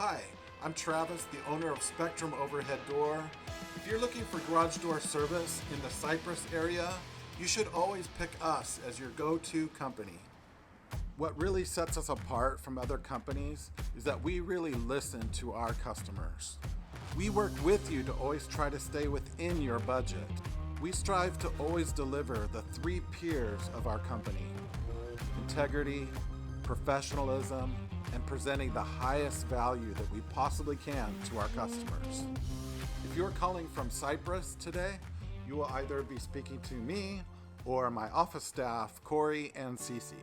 Hi, I'm Travis, the owner of Spectrum Overhead Door. If you're looking for garage door service in the CYPRESS area, you should always pick us as your go-to company. What really sets us apart from other companies is that we really listen to our customers. We work with you to always try to stay within your budget. We strive to always deliver the 3 P's of our company: integrity, professionalism, and presenting the highest value that we possibly can to our customers. If you're calling from CYPRESS today, you will either be speaking to me or my office staff, Cory and Cece.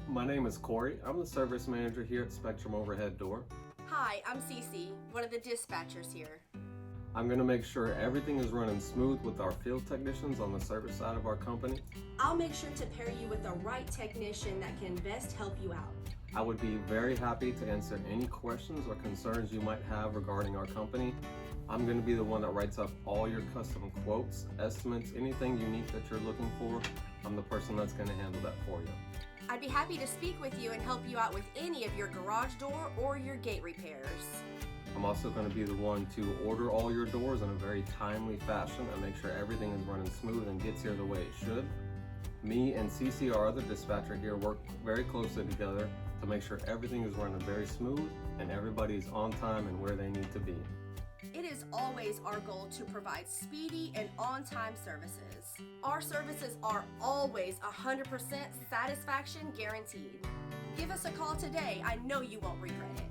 My name is Cory. I'm the service manager here at Spectrum Overhead Door. Hi, I'm Cece, one of the dispatchers here. I'm going to make sure everything is running smooth with our field technicians on the service side of our company. I'll make sure to pair you with the right technician that can best help you out. I would be very happy to answer any questions or concerns you might have regarding our company. I'm going to be the one that writes up all your custom quotes, estimates, anything unique that you're looking for. I'm the person that's going to handle that for you. I'd be happy to speak with you and help you out with any of your garage door or your gate repairs. I'm also going to be the one to order all your doors in a very timely fashion and make sure everything is running smooth and gets here the way it should. Me and Cece, our other dispatcher here, work very closely together to make sure everything is running very smooth and everybody's on time and where they need to be. It is always our goal to provide speedy and on-time services. Our services are always 100% satisfaction guaranteed. Give us a call today. I know you won't regret it.